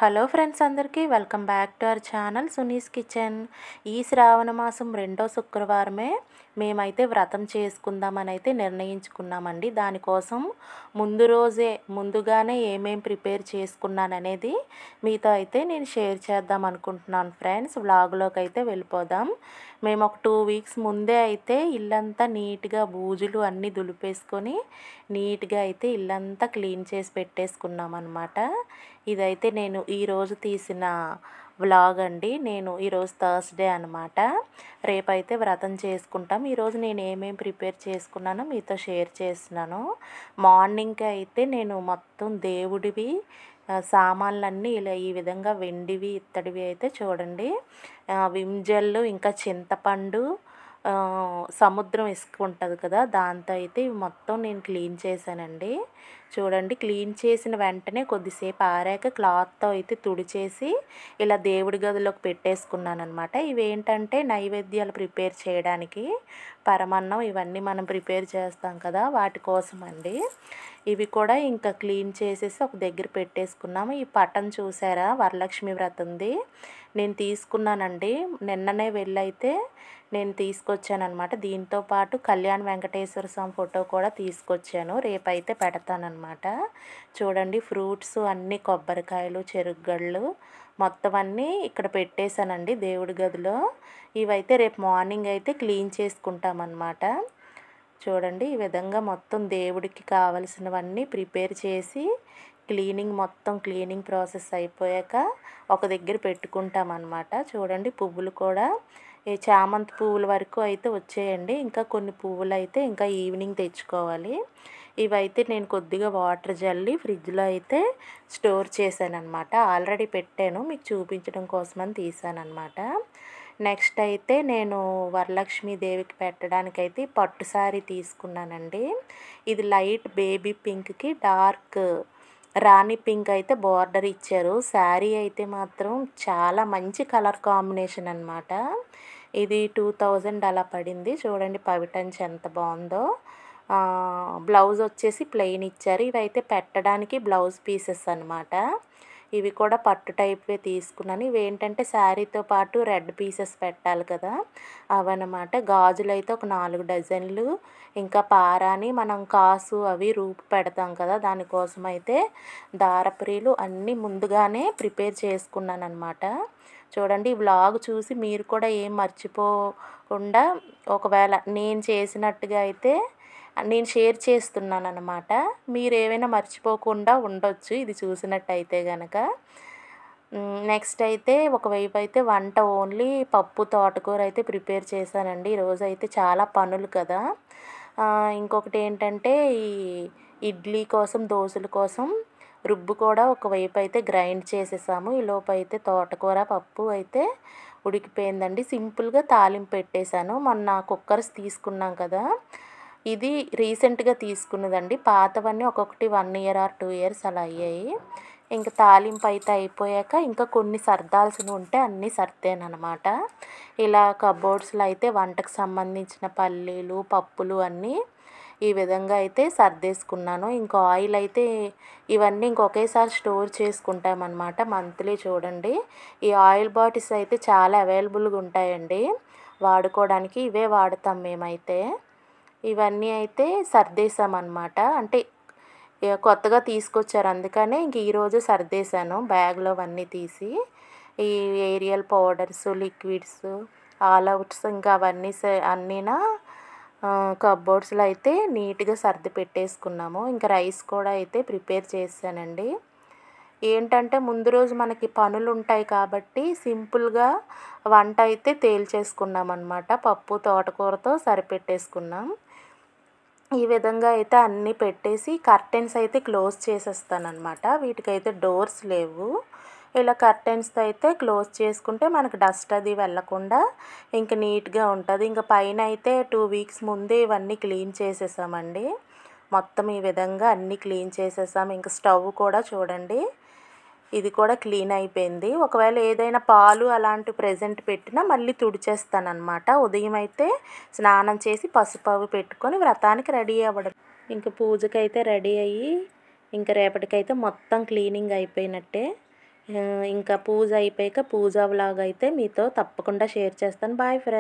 Hello friends, అందరికీ welcome back to our channel Suni's kitchen. ఈ శ్రావణ మాసం రెండో శుక్రవారమే మేమైతే వ్రతం చేసుకుందామని అయితే నిర్ణయించుకున్నామండి. దానికోసం ముందుగానే ఏమేం ప్రిపేర్ చేసుకున్నాననేది మీతో అయితే నేను షేర్ చేద్దాం అనుకుంటున్నాను ఫ్రెండ్స్. వ్లాగ్లోకి అయితే వెళ్ళిపోదాం. మేము ఒక 2 వీక్స్ ముందే అయితే ఇల్లంతా నీట్గా బూజులు అన్నీ దులిపేసుకొని నీట్గా అయితే ఇల్లంతా క్లీన్ చేసి పెట్టేసుకున్నాం అనమాట. ఇదైతే నేను ఈరోజు తీసిన వ్లాగ్ అండి. నేను ఈరోజు థర్స్డే అనమాట. రేపైతే వ్రతం చేసుకుంటాం. ఈరోజు నేను ఏమేమి ప్రిపేర్ చేసుకున్నానో మీతో షేర్ చేస్తున్నాను. మార్నింగ్కి అయితే నేను మొత్తం దేవుడివి సామాన్లన్నీ ఇలా ఈ విధంగా వెండివి ఇత్తడివి అయితే చూడండి, విమ్ జెల్, ఇంకా చింతపండు, సముద్రం ఇసుక ఉంటుంది కదా, దాంతో అయితే ఇవి మొత్తం నేను క్లీన్ చేశానండి. చూడండి, క్లీన్ చేసిన వెంటనే కొద్దిసేపు ఆరాక క్లాత్తో అయితే తుడిచేసి ఇలా దేవుడి గదిలోకి పెట్టేసుకున్నాను అనమాట. ఇవేంటంటే నైవేద్యాలు ప్రిపేర్ చేయడానికి, పరమాన్నం ఇవన్నీ మనం ప్రిపేర్ చేస్తాం కదా, వాటి కోసం అండి. ఇవి కూడా ఇంకా క్లీన్ చేసేసి ఒక దగ్గర పెట్టేసుకున్నాము. ఈ పటం చూసారా, వరలక్ష్మి వ్రతంది నేను తీసుకున్నానండి. నిన్ననే వెళ్ళైతే నేను తీసుకొచ్చానమాట. దీంతో పాటు కళ్యాణ్ వెంకటేశ్వర స్వామి ఫోటో కూడా తీసుకొచ్చాను. రేపైతే పెడతానమాట. చూడండి, ఫ్రూట్స్ అన్నీ, కొబ్బరికాయలు, చెరుగ్గళ్ళు మొత్తం అన్నీ ఇక్కడ పెట్టేశానండి దేవుడి గదిలో. ఇవైతే రేపు మార్నింగ్ అయితే క్లీన్ చేసుకుంటామన్నమాట. చూడండి, ఈ విధంగా మొత్తం దేవుడికి కావలసినవన్నీ ప్రిపేర్ చేసి మొత్తం క్లీనింగ్ ప్రాసెస్ అయిపోయాక ఒక దగ్గర పెట్టుకుంటామన్నమాట. చూడండి, పువ్వులు కూడా ఈ చామంతి పువ్వుల వరకు అయితే వచ్చేయండి. ఇంకా కొన్ని పువ్వులు అయితే ఇంకా ఈవినింగ్ తెచ్చుకోవాలి. ఇవైతే నేను కొద్దిగా వాటర్ జల్లి ఫ్రిడ్జ్లో అయితే స్టోర్ చేశానమాట. ఆల్రెడీ పెట్టాను, మీకు చూపించడం కోసమని తీసానమాట. నెక్స్ట్ అయితే నేను వరలక్ష్మి దేవికి పెట్టడానికైతే పట్టు శారీ తీసుకున్నానండి. ఇది లైట్ బేబీ పింక్కి డార్క్ రాణి పింక్ అయితే బార్డర్ ఇచ్చారు. శారీ అయితే మాత్రం చాలా మంచి కలర్ కాంబినేషన్ అనమాట. ఇది 2000 అలా పడింది. చూడండి, పవిటంచి ఎంత బాగుందో. బ్లౌజ్ వచ్చేసి ప్లెయిన్ ఇచ్చారు. ఇవైతే పెట్టడానికి బ్లౌజ్ పీసెస్ అనమాట. ఇవి కూడా పట్టు టైప్వే తీసుకున్నాను. ఇవి ఏంటంటే శారీతో పాటు రెడ్ పీసెస్ పెట్టాలి కదా, అవన్నమాట. గాజులు అయితే ఒక 4 డజన్లు, ఇంకా పారాని మనం కాసు అవి రూపు పెడతాం కదా, దానికోసం అయితే దారపురీలు అన్నీ ముందుగానే ప్రిపేర్ చేసుకున్నాను అనమాట. చూడండి, ఈ వ్లాగ్ చూసి మీరు కూడా ఏం మర్చిపోకుండా, ఒకవేళ నేను చేసినట్టుగా అయితే నేను షేర్ చేస్తున్నాను అనమాట. మీరు ఏమైనా మర్చిపోకుండా ఉండొచ్చు ఇది చూసినట్టయితే కనుక. నెక్స్ట్ అయితే ఒకవైపు అయితే వంట ఓన్లీ పప్పు, తోటకూర అయితే ప్రిపేర్ చేశానండి. ఈరోజు అయితే చాలా పనులు కదా. ఇంకొకటి ఏంటంటే ఈ ఇడ్లీ కోసం, దోశల కోసం రుబ్బు కూడా ఒకవైపు అయితే గ్రైండ్ చేసేసాము. ఈ లోపు అయితే తోటకూర పప్పు అయితే ఉడికిపోయిందండి. సింపుల్గా తాలింపు పెట్టేశాను. మొన్న కుక్కర్స్ తీసుకున్నాం కదా, ఇది రీసెంట్గా తీసుకున్నదండి. పాతవన్నీ ఒక్కొక్కటి 1 ఇయర్ ఆర్ 2 ఇయర్స్ అలా అయ్యాయి. ఇంకా తాలింపు అయితే అయిపోయాక ఇంకా కొన్ని సర్దాల్సినవి ఉంటే అన్నీ సర్దానమాట. ఇలా కబోర్డ్స్లో అయితే వంటకు సంబంధించిన పల్లీలు, పప్పులు అన్నీ ఈ విధంగా అయితే సర్దేసుకున్నాను. ఇంకా ఆయిల్ అయితే ఇవన్నీ ఇంకొకేసారి స్టోర్ చేసుకుంటామన్నమాట మంత్లీ. చూడండి, ఈ ఆయిల్ బాటిల్స్ అయితే చాలా అవైలబుల్గా ఉంటాయండి వాడుకోవడానికి. ఇవే వాడతాం మేమైతే. ఇవన్నీ అయితే సర్దేశామన్నమాట. అంటే కొత్తగా తీసుకొచ్చారు, అందుకనే ఇంక ఈరోజు సర్దేశాను బ్యాగ్లో అవన్నీ తీసి. ఈ Ariel powders, liquids, all outs ఇంకా అవన్నీ అన్నీనా కబోర్డ్స్లో అయితే నీట్గా సర్ది పెట్టేసుకున్నాము. ఇంకా రైస్ కూడా అయితే ప్రిపేర్ చేశానండి. ఏంటంటే ముందు రోజు మనకి పనులు ఉంటాయి కాబట్టి సింపుల్గా వంట అయితే తేల్చేసుకున్నాం అనమాట. పప్పు, తోటకూరతో సరిపెట్టేసుకున్నాం. ఈ విధంగా అయితే అన్నీ పెట్టేసి కర్టెన్స్ అయితే క్లోజ్ చేసేస్తానమాట. వీటికైతే డోర్స్ లేవు. ఇలా కర్టెన్స్తో అయితే క్లోజ్ చేసుకుంటే మనకు డస్ట్ అది వెళ్ళకుండా ఇంక నీట్గా ఉంటుంది. ఇంకా పైన అయితే 2 వీక్స్ ముందే ఇవన్నీ క్లీన్ చేసేసామండి. మొత్తం ఈ విధంగా అన్నీ క్లీన్ చేసేసాం. ఇంకా స్టవ్ కూడా చూడండి, ఇది కూడా క్లీన్ అయిపోయింది. ఒకవేళ ఏదైనా పాలు అలాంటి ప్రెజెంట్ పెట్టినా మళ్ళీ తుడిచేస్తానమాట. ఉదయం అయితే స్నానం చేసి పసుపు అవి పెట్టుకొని వ్రతానికి రెడీ అవ్వడం. ఇంకా పూజకైతే రెడీ అయ్యి ఇంకా రేపటికైతే మొత్తం క్లీనింగ్ అయిపోయినట్టే. ఇంకా పూజ అయిపోయాక పూజ వ్లాగ్ అయితే మీతో తప్పకుండా షేర్ చేస్తాను. Bye friends.